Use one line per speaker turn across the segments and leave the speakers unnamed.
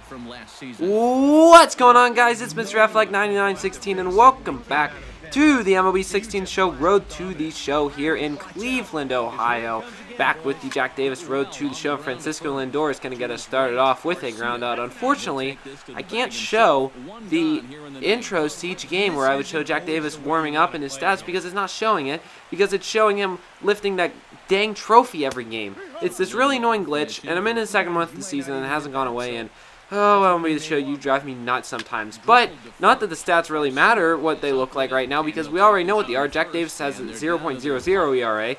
What's going on, guys? It's Mr. Affleck9916 and welcome back to the MLB 16 show, Road to the Show here in Cleveland, Ohio. Back with the Jack Davis Road to the Show. Francisco Lindor is going to get us started off with a ground out. Unfortunately, I can't show the intros to each game where I would show Jack Davis warming up and his stats because it's not showing it, because it's showing him lifting that dang trophy every game. It's this really annoying glitch, and I'm in the second month of the season and it hasn't gone away, and oh, MLB The Show, you drive me nuts sometimes. But not that the stats really matter what they look like right now, because we already know what they are. Jack Davis has a 0.00 ERA.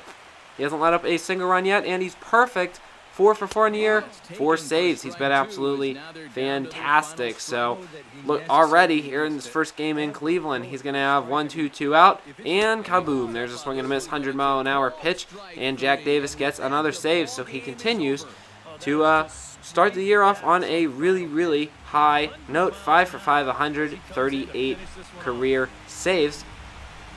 He hasn't let up a single run yet, and he's perfect. 4 for 4 in the year, 4 saves. He's been absolutely fantastic. So, look, already here in this first game in Cleveland, he's going to have 1-2 out, and kaboom, there's a swing and a miss 100-mile-an-hour pitch, and Jack Davis gets another save, so he continues to start the year off on a really high note. 5 for 5, 138 career saves.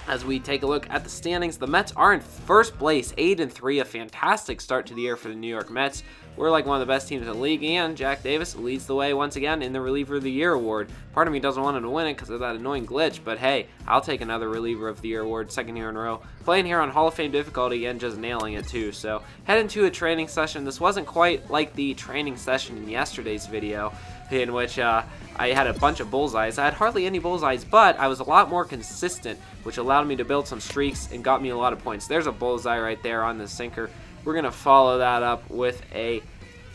As we take a look at the standings, the Mets are in first place, 8-3, a fantastic start to the year for the New York Mets. We're like one of the best teams in the league, and Jack Davis leads the way once again in the Reliever of the Year award. Part of me doesn't want him to win it because of that annoying glitch, but hey, I'll take another Reliever of the Year award, second year in a row. Playing here on Hall of Fame difficulty and just nailing it too. So, head into a training session. This wasn't quite like the training session in yesterday's video, in which I had a bunch of bullseyes. I had hardly any bullseyes, but I was a lot more consistent, which allowed me to build some streaks and got me a lot of points. There's a bullseye right there on the sinker. We're going to follow that up with a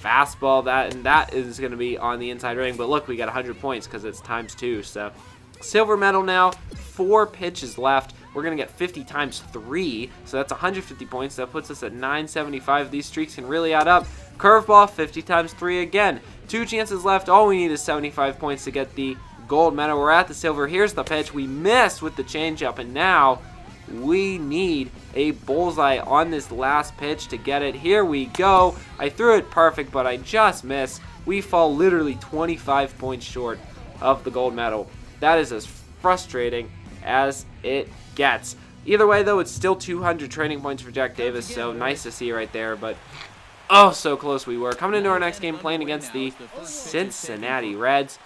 fastball, and that is going to be on the inside ring. But look, we got 100 points because it's ×2. So silver medal now, 4 pitches left. We're going to get 50 times 3, so that's 150 points. That puts us at 975. These streaks can really add up. Curveball, 50 times 3 again. 2 chances left. All we need is 75 points to get the gold medal. We're at the silver. Here's the pitch. We missed with the changeup, and now we need a bullseye on this last pitch to get it. Here we go. I threw it perfect, but I just missed. We fall literally 25 points short of the gold medal. That is as frustrating as it gets. Either way, though, it's still 200 training points for Jack Davis, so nice to see right there, but oh, so close we were. Coming into our next game, playing against the Cincinnati Reds,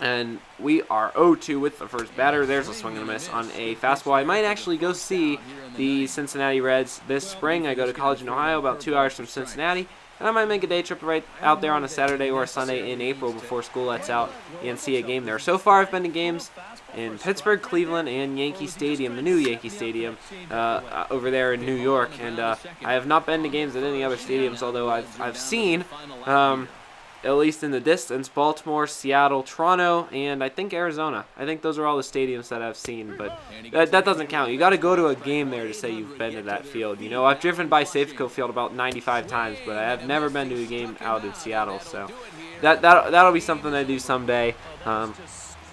and we are 0-2 with the first batter. There's a swing and a miss on a fastball. I might actually go see the Cincinnati Reds this spring. I go to college in Ohio, about 2 hours from Cincinnati, and I might make a day trip right out there on a Saturday or a Sunday in April before school lets out and see a game there. So far, I've been to games in Pittsburgh, Cleveland, and Yankee Stadium, the new Yankee Stadium over there in New York. And I have not been to games at any other stadiums, although I've seen, at least in the distance, Baltimore, Seattle, Toronto, and I think Arizona. I think those are all the stadiums that I've seen, but that doesn't count. You got to go to a game there to say you've been to that field. You know, I've driven by Safeco Field about 95 times, but I have never been to a game out in Seattle, so that'll be something I do someday.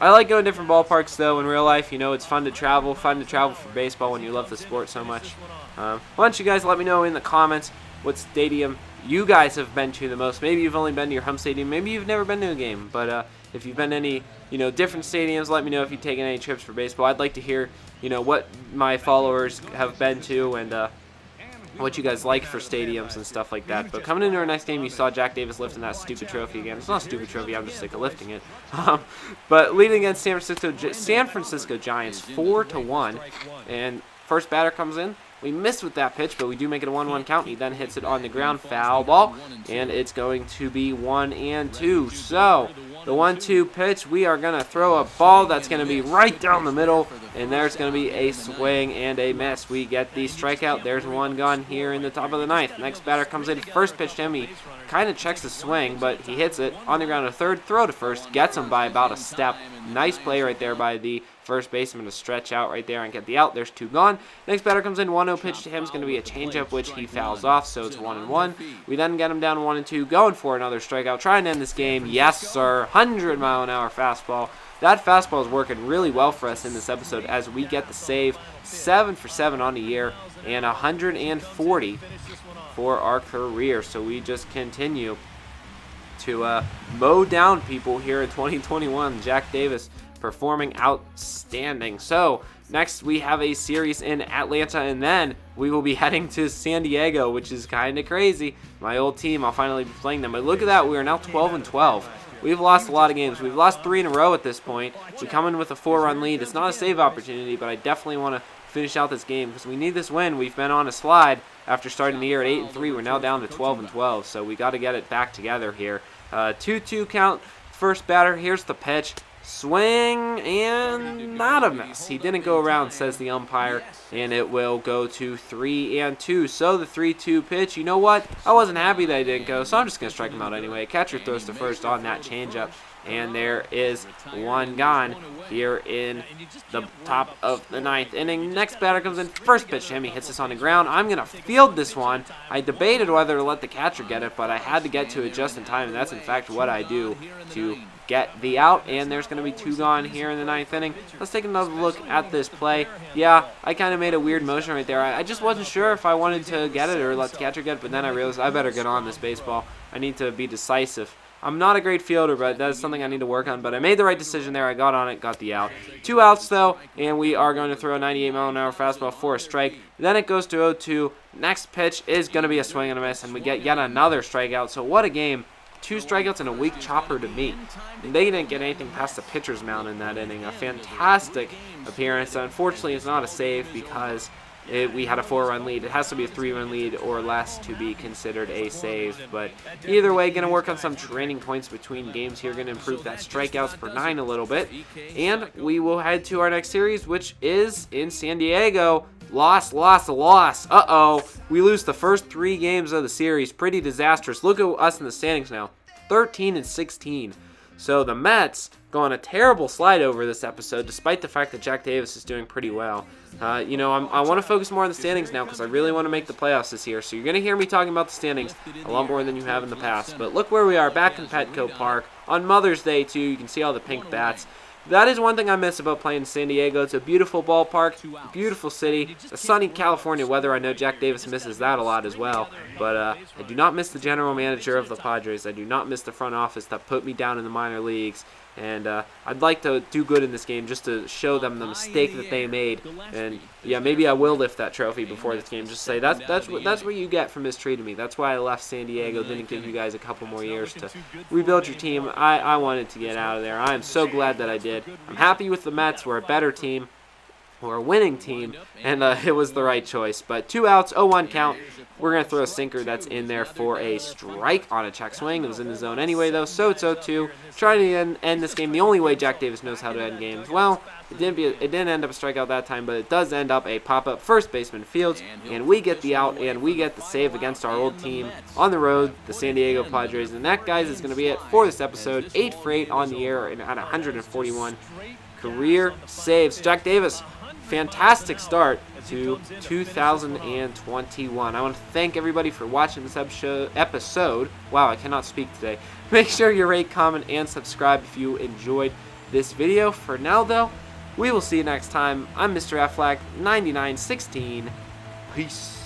I like going to different ballparks, though, in real life. You know, it's fun to travel for baseball when you love the sport so much. Why don't you guys let me know in the comments what stadium you guys have been to the most. Maybe you've only been to your home stadium. Maybe you've never been to a game. But if you've been to any, different stadiums, let me know if you've taken any trips for baseball. I'd like to hear, what my followers have been to and what you guys like for stadiums and stuff like that. But coming into our next game, you saw Jack Davis lifting that stupid trophy again. It's not a stupid trophy, I'm just sick of lifting it. But leading against San Francisco Giants 4-1, and first batter comes in. We missed with that pitch, but we do make it a 1-1 count. He then hits it on the ground, foul ball, and it's going to be 1-2. So the 1-2 pitch, we are going to throw a ball that's going to be right down the middle, and there's going to be a swing and a miss. We get the strikeout. There's one gone here in the top of the ninth. Next batter comes in. First pitch to him. He kind of checks the swing, but he hits it on the ground to third. Throw to first. Gets him by about a step. Nice play right there by the first baseman to stretch out right there and get the out. There's 2 gone. Next batter comes in. 1-0 pitch to him is going to be a changeup, which he fouls off, so it's 1-1. We then get him down 1-2, going for another strikeout, trying to end this game. Yes, sir. 100-mile-an-hour fastball. That fastball is working really well for us in this episode as we get the save. 7 for 7 on the year and 140 for our career. So we just continue to mow down people here in 2021. Jack Davis performing outstanding. So next we have a series in Atlanta, and then we will be heading to San Diego, which is kind of crazy. My old team, I'll finally be playing them. But look at that, we are now 12-12. we've lost a lot of games. We've lost 3 in a row at this point. We come in with a 4-run lead. It's not a save opportunity, but I definitely want to finish out this game because we need this win. We've been on a slide after starting the year at 8-3. We're now down to 12-12, so we got to get it back together here. 2-2 count. First batter. Here's the pitch. Swing, and not a miss. He didn't go around, says the umpire, and it will go to 3-2. So the 3-2 pitch, you know what? I wasn't happy that he didn't go, so I'm just going to strike him out anyway. Catcher throws to first on that changeup, and there is one gone here in the top of the 9th inning. Next batter comes in, first pitch to him. He hits this on the ground. I'm going to field this one. I debated whether to let the catcher get it, but I had to get to it just in time, and that's in fact what I do to get the out, and there's going to be 2 gone here in the 9th inning. Let's take another look at this play. Yeah, I kind of made a weird motion right there. I just wasn't sure if I wanted to get it or let the catcher get it, but then I realized I better get on this baseball. I need to be decisive. I'm not a great fielder, but that is something I need to work on. But I made the right decision there. I got on it, got the out. 2 outs, though, and we are going to throw a 98-mile-an-hour fastball for a strike. Then it goes to 0-2. Next pitch is going to be a swing and a miss, and we get yet another strikeout. So what a game. 2 strikeouts and a weak chopper to me. And they didn't get anything past the pitcher's mound in that inning. A fantastic appearance. Unfortunately, it's not a save because we had a 4-run lead. It has to be a 3-run lead or less to be considered a save. But either way, going to work on some training points between games here. Going to improve that strikeouts per 9 a little bit. And we will head to our next series, which is in San Diego. Loss. Uh-oh. We lose the first 3 games of the series. Pretty disastrous. Look at us in the standings now. 13-16. So the Mets go on a terrible slide over this episode, despite the fact that Jack Davis is doing pretty well. I want to focus more on the standings now because I really want to make the playoffs this year. So you're going to hear me talking about the standings a lot more than you have in the past. But look where we are, back in Petco Park. On Mother's Day, too, you can see all the pink bats. That is one thing I miss about playing in San Diego. It's a beautiful ballpark, beautiful city, a sunny California weather. I know Jack Davis misses that a lot as well. But I do not miss the general manager of the Padres. I do not miss the front office that put me down in the minor leagues. And I'd like to do good in this game just to show them the mistake that they made. And yeah, maybe I will lift that trophy before this game. Just say that's what you get for mistreating me. That's why I left San Diego. Didn't give you guys a couple more years to rebuild your team. I wanted to get out of there. I am so glad that I did. I'm happy with the Mets. We're a better team. We're a winning team, and it was the right choice. But 2 outs, 0-1 count. We're going to throw a sinker that's in there for a strike on a check swing. It was in the zone anyway, though, so it's 0-2. Trying to end this game the only way Jack Davis knows how to end games. Well, it didn't end up a strikeout that time, but it does end up a pop-up first baseman Fields, and we get the out, and we get the save against our old team on the road, the San Diego Padres. And that, guys, is going to be it for this episode. 8 for 8 on the air and at 141 career saves. Jack Davis, fantastic start to 2021. I want to thank everybody for watching this episode. Wow, I cannot speak today. Make sure you rate, comment, and subscribe if you enjoyed this video. For now, though, we will see you next time. I'm Mr. Affleck, 9916. Peace.